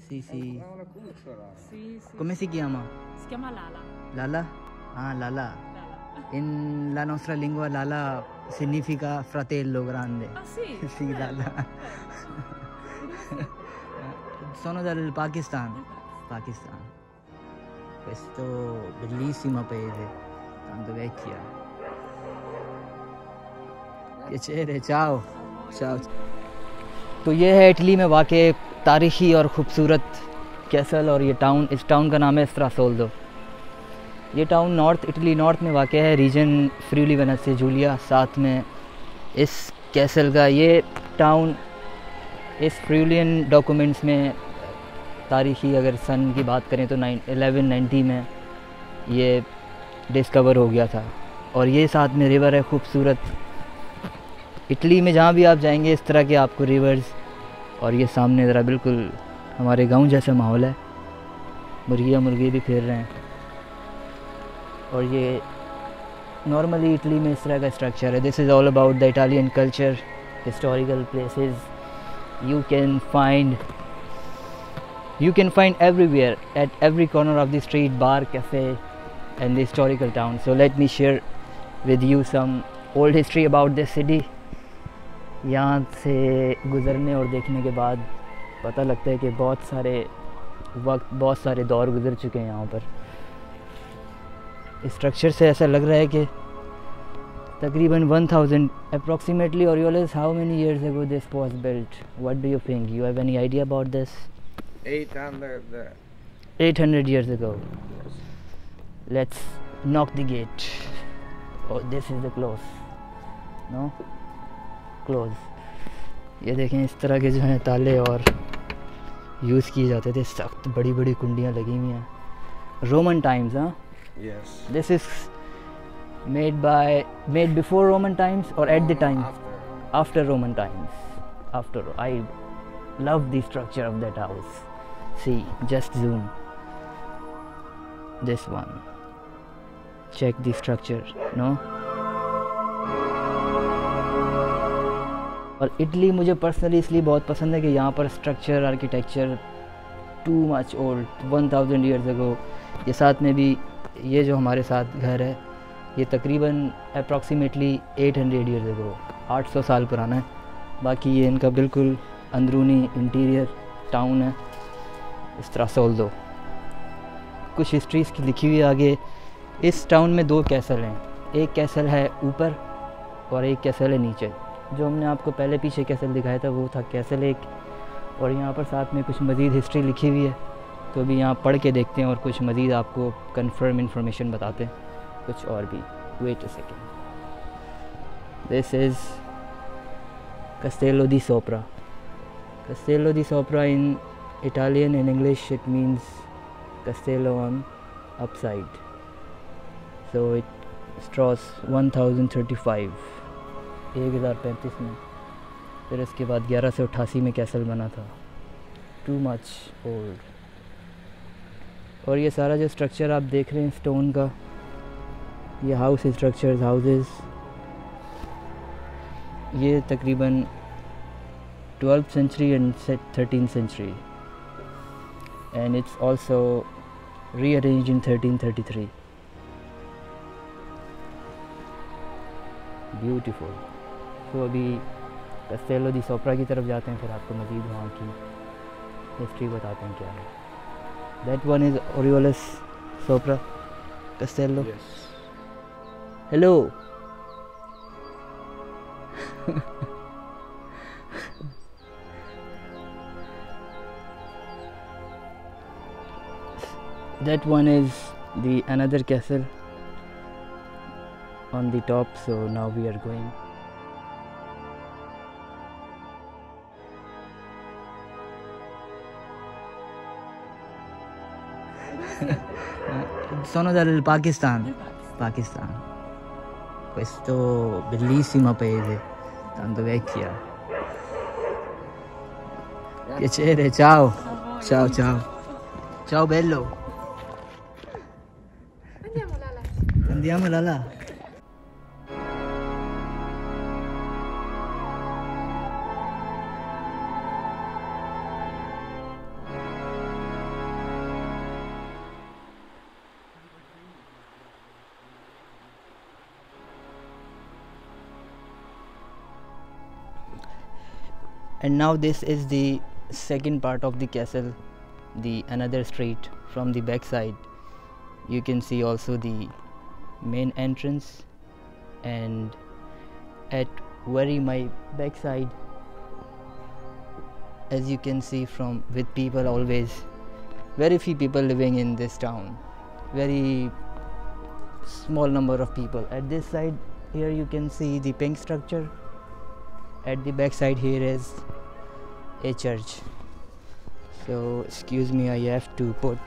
Sì, sì. Ha una cucciola. Sì, sì. Come si chiama? Si chiama Lala. Lala? Ah, Lala. Lala. In la nostra lingua Lala significa fratello grande. Ah sì? Sì, Bello, Lala. bello. Di dove siete? Sono del Pakistan. Del Pakistan. Questo bellissimo paese, tanto vecchia. पिछेरे ciao ciao। तो ये है Italy में वाक़ तारीख़ी और ख़ूबसूरत castle, और ये टाउन, इस टाउन का नाम है स्ट्रासोल्दो। ये टाउन नॉर्थ इटली नॉर्थ में वाक़ है, रीजन फ्रीली वेनेज़िया जूलिया साथ में इस कैसल का। ये टाउन इस फ्रीलियन डॉक्यूमेंट्स में तारीख़ी अगर सन की बात करें तो 1190 में ये डिस्कवर हो गया था। और ये साथ में रिवर है खूबसूरत। इटली में जहाँ भी आप जाएंगे इस तरह के आपको रिवर्स, और ये सामने ज़रा बिल्कुल हमारे गांव जैसा माहौल है, मुर्गियाँ मुर्गे भी फिर रहे हैं। और ये नॉर्मली इटली में इस तरह का स्ट्रक्चर है। This is all about the Italian culture, historical places you can find everywhere at every corner of the street, bar, cafe and the historical town. So let me share with you some old history about this city. यहाँ से गुज़रने और देखने के बाद पता लगता है कि बहुत सारे दौर गुज़र चुके हैं यहाँ पर। स्ट्रक्चर से ऐसा लग रहा है कि तकरीबन 1000 approximately, or how many years ago this was built? What do you think? You have any idea about this? 800 years ago. Let's knock the gate. Oh, this is the close. No? Close. ये देखें इस तरह के जो हैं ताले और use किए जाते थे, सख्त बड़ी बड़ी कुंडियाँ लगी हुई हैं। रोमन टाइम्स, हाँ? Yes. This is made before Roman times or at the time? After Roman times. After. I love the structure of that house. See, just zoom. This one. Check the structure, no? और Italy मुझे personally इसलिए बहुत पसंद है कि यहाँ पर structure, architecture too much old, 1000 years ago। ये साथ में भी ये जो हमारे साथ घर है ये तकरीबन अप्रॉक्सीमेटली 800 years ago, 800 साल पुराना है। बाकी ये इनका बिल्कुल अंदरूनी इंटीरियर टाउन है स्ट्रासोल्दो। कुछ हिस्ट्रीज़ की लिखी हुई है आगे। इस टाउन में 2 कैसल हैं, एक कैसल है ऊपर और एक कैसल है नीचे। जो हमने आपको पहले पीछे कैसल दिखाया था वो था कैसल 1, और यहाँ पर साथ में कुछ मज़ीद हिस्ट्री लिखी हुई है, तो अभी यहाँ पढ़ के देखते हैं और कुछ मज़ीद आपको कंफर्म इंफॉर्मेशन बताते हैं कुछ और भी। Wait a second. This is Castello di Sopra. Castello di Sopra in Italian, in English it means castello on upside. So it straws 1035 1035 में। फिर इसके बाद 1188 में कैसल बना था। Too much old. और ये सारा जो स्ट्रक्चर आप देख रहे हैं स्टोन का, ये हाउस स्ट्रक्चर्स, हाउसेस, ये तकरीबन 12th century and 13th century, and it's also rearranged in 1333. Beautiful. तो अभी कैस्टेलो दी सोप्रा की तरफ जाते हैं, फिर आपको मज़ीद वहाँ की हिस्ट्री बताते हैं क्या है। That one is Orioles Sopra Castello. Yes. Hello. That one is the another castle on the top, so now we are going. Sono del Pakistan. Pakistan. Questo bellissimo paese, tanto vecchia. Piacere, ciao. Ciao, ciao. Ciao bello. Andiamo Lala. Andiamo Lala. And now this is the second part of the castle, the another street from the back side. You can see also the main entrance, and at very my back side, as you can see from with people always, very few people living in this town, very small number of people. At this side here you can see the pink structure. At the back side here is a church. So excuse me, I have to put